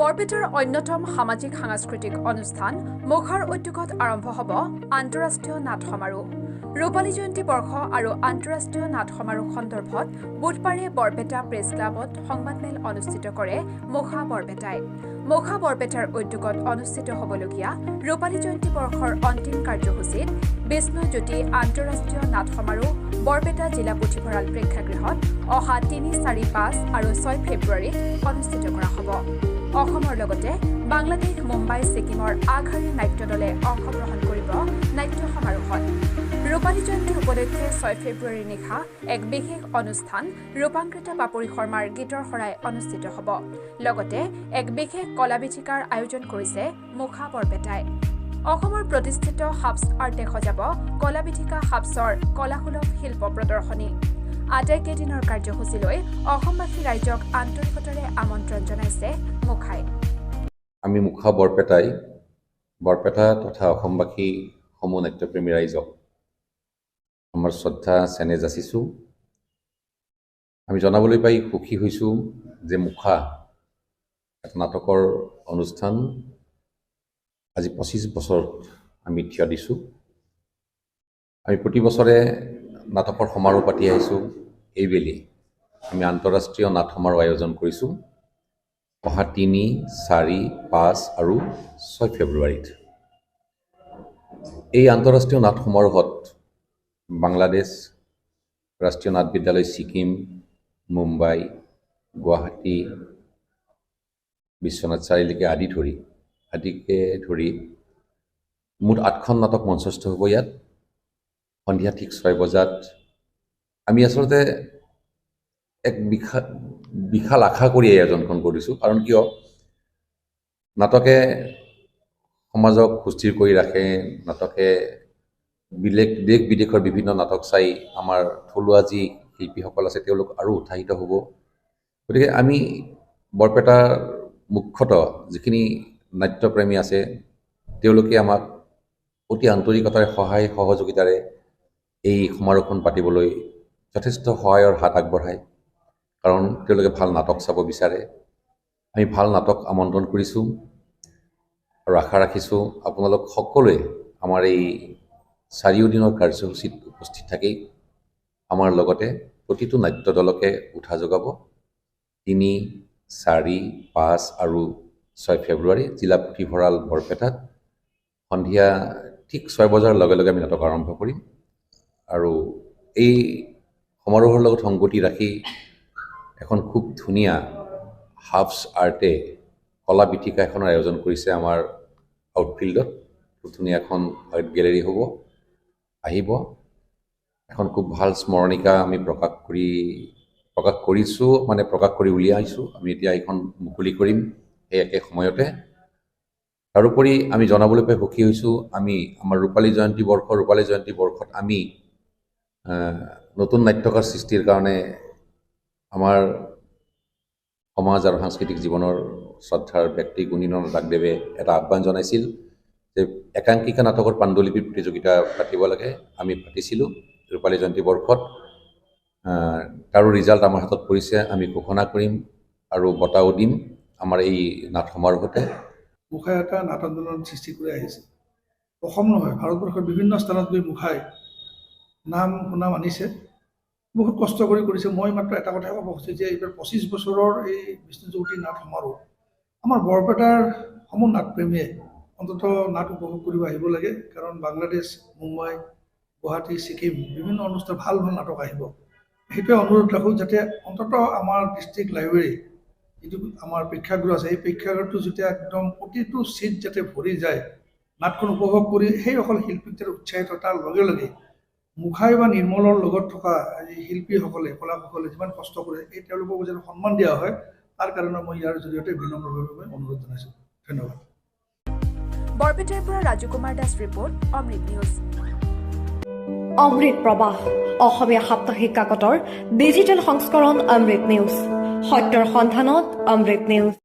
বৰপেটাৰ অন্যতম সামাজিক সাংস্কৃতিক অনুষ্ঠান মুখাৰ উদ্যোগত আৰম্ভ হ'ব আন্তঃৰাষ্ট্ৰীয় নাট সমাৰোহ। ৰূপালী জয়ন্তী বৰ্ষ আৰু আন্তঃৰাষ্ট্ৰীয় নাট সমাৰোহ সন্দৰ্ভত বুধবাৰে বৰপেটা প্ৰেছ ক্লাবত সংবাদমেল অনুষ্ঠিত কৰে মুখা বৰপেটাই। মুখা বৰপেটাৰ উদ্যোগত অনুষ্ঠিত হ'বলগীয়া ৰূপালী জয়ন্তী বৰ্ষৰ অন্তিম কাৰ্যসূচীত বিষ্ণুজ্যোতি আন্তঃৰাষ্ট্ৰীয় নাট সমাৰোহ বৰপেটা জিলা পুথিভঁৰাল প্ৰেক্ষাগৃহত অহা ৩, ৪, ৫ আৰু ৬ ফেব্ৰুৱাৰীত অনুষ্ঠিত কৰা হ'ব। অসমৰ লগতে বাংলাদেশ, মুম্বাই, ছিকিমৰ আগশাৰীৰ নাট্য দলে অংশগ্ৰহণ কৰিব নাট্য সমাৰোহত। ৰূপালী জয়ন্তী উপলক্ষে ৬ ফেব্ৰুৱাৰীৰ নিশা এক বিশেষ অনুষ্ঠান ৰূপাংকৃতা পাপৰি শৰ্মাৰ গীতৰ শৰাই অনুষ্ঠিত হ'ব। লগতে এক বিশেষ কলাবিথিকাৰ আয়োজন কৰিছে মুখা বৰপেটাই। অসমৰ প্ৰতিষ্ঠিত হাবছ আৰ্টে সজাব কলাবিথিকা হাবছৰ কলাসুলভ শিল্প প্ৰদৰ্শনী। আটাইকেইদিনৰ কাৰ্যসূচীলৈ অসমবাসী ৰাইজক আন্তৰিকতাৰে আমন্ত্ৰণ জনাইছে মুখাই। আমি মুখা বৰপেটাই বৰপেটা তথা অসমবাসী সমূহ নাট্যপ্ৰেমী ৰাইজক আমাৰ শ্ৰদ্ধা চেনেহ যাচিছোঁ। আমি জনাবলৈ পাই সুখী হৈছোঁ যে মুখা এটা নাটকৰ অনুষ্ঠান আজি ২৫ বছৰত আমি থিয় দিছোঁ। আমি প্ৰতি বছৰে নাটকৰ সমাৰোহ পাতি আহিছোঁ। এইবেলি আমি আন্তঃৰাষ্ট্ৰীয় নাট সমাৰোহ আয়োজন কৰিছোঁ অহা ৩, ৪, ৫ আৰু ৬ ফেব্ৰুৱাৰীত। এই আন্তঃৰাষ্ট্ৰীয় নাট সমাৰোহত বাংলাদেশ, ৰাষ্ট্ৰীয় নাট বিদ্যালয় ছিকিম, মুম্বাই, গুৱাহাটী, বিশ্বনাথ চাৰিআলিকে আদিকে ধৰি মুঠ ৮খন নাটক মঞ্চস্থ হ'ব ইয়াত। সন্ধিয়া ঠিক ৬ বজাত আমি আচলতে এক বিশাল আশা কৰি এই আয়োজনখন কৰিছোঁ। কাৰণ কিয়, নাটকে সমাজক সুস্থিৰ কৰি ৰাখে। নাটকে দেশ বিদেশৰ বিভিন্ন নাটক চাই আমাৰ থলুৱা যি শিল্পীসকল আছে তেওঁলোক আৰু উৎসাহিত হ'ব। গতিকে আমি বৰপেটাৰ মুখ্যতঃ যিখিনি নাট্যপ্ৰেমী আছে তেওঁলোকে আমাক অতি আন্তৰিকতাৰে সহায় সহযোগিতাৰে এই সমাৰোহখন পাতিবলৈ যথেষ্ট সহায়ৰ হাত আগবঢ়ায়। কাৰণ তেওঁলোকে ভাল নাটক চাব বিচাৰে। আমি ভাল নাটক আমন্ত্ৰণ কৰিছোঁ আৰু আশা ৰাখিছোঁ আপোনালোক সকলোৱে আমাৰ এই ৪ দিনৰ কাৰ্যসূচীত উপস্থিত থাকি আমাৰ লগতে প্ৰতিটো নাট্য দলকে উৎসাহ যোগাব। ৩, ৪, ৫ আৰু ৬ ফেব্ৰুৱাৰী জিলা পুথিভঁৰাল বৰপেটাত সন্ধিয়া ঠিক ৬ বজাৰ লগে লগে আমি নাটক আৰম্ভ কৰিম। আৰু এই সমাৰোহৰ লগত সংগতি ৰাখি এখন খুব ধুনীয়া হাবছ আৰ্টে কলাবিথিকা এখনৰ আয়োজন কৰিছে আমাৰ আউটফিল্ডত। খুব ধুনীয়া এখন আৰ্ট গেলেৰী হ'ব। আহিব। এখন খুব ভাল স্মৰণিকা আমি প্ৰকাশ কৰি উলিয়াইছোঁ। আমি এতিয়া এইখন মুকলি কৰিম সেই একে সময়তে। তাৰোপৰি আমি জনাবলৈ পাই সুখী হৈছোঁ, আমি আমাৰ ৰূপালী জয়ন্তী বৰ্ষত আমি নতুন নাট্যকাৰ সৃষ্টিৰ কাৰণে আমাৰ সমাজ আৰু সাংস্কৃতিক জীৱনৰ শ্ৰদ্ধাৰ ব্যক্তি গুণীনন্দ দাসদেৱে এটা আহ্বান জনাইছিল যে একাংকিকা নাটকৰ পাণ্ডুলিপি প্ৰতিযোগিতা পাতিব লাগে। আমি পাতিছিলোঁ ৰূপালী জয়ন্তী বৰ্ষত। তাৰো ৰিজাল্ট আমাৰ হাতত পৰিছে। আমি ঘোষণা কৰিম আৰু বঁটাও দিম আমাৰ এই নাট সমাৰোহতে। মুখাই এটা নাট আন্দোলন সৃষ্টি কৰি আহিছে। অসম নহয়, ভাৰতবৰ্ষৰ বিভিন্ন স্থানত গৈ মুখাই নাম সুনাম আনিছে। বহুত কষ্ট কৰিছে। মই মাত্ৰ এটা কথাই ক'ব খুজিছোঁ যে এইবাৰ ২৫ বছৰৰ এই বিষ্ণুজ্যোতি নাট সমাৰোহ আমাৰ বৰপেটাৰ সমূহ নাটপ্ৰেমীয়ে অন্ততঃ নাট উপভোগ কৰিব আহিব লাগে। কাৰণ বাংলাদেশ, মুম্বাই, গুৱাহাটী, ছিকিম বিভিন্ন অনুষ্ঠান ভাল নাটক আহিব। সেইটোৱে অনুৰোধ ৰাখোঁ যাতে অন্ততঃ আমাৰ ডিষ্ট্ৰিক্ট লাইব্ৰেৰী যিটো আমাৰ প্ৰেক্ষাগৃহ আছে, সেই প্ৰেক্ষাগৃহটো যেতিয়া একদম প্ৰতিটো ছিট যাতে ভৰি যায়, নাটখন উপভোগ কৰি সেইসকল শিল্পীক যাতে উৎসাহিত, তাৰ লগে লগে মুখাই বা নিৰ্মলৰ লগত থকা শিল্পীসকলে, কলাসকলে যিমান কষ্ট কৰে এই তেওঁলোকক যেন সন্মান দিয়া হয়, তাৰ কাৰণে মই ইয়াৰ জৰিয়তে বিনম্ৰভাৱে অনুৰোধ জনাইছোঁ। ধন্যবাদ। বৰপেটাৰ পৰা ৰাজু কুমাৰ দাস ৰিপৰ্ট, অমৃত নিউজ। অমৃত প্ৰবাহ অসমীয়া সাপ্তাহিক কাকতৰ ডিজিটেল সংস্কৰণ অমৃত নিউজ। সত্যৰ সন্ধানত অমৃত নিউজ।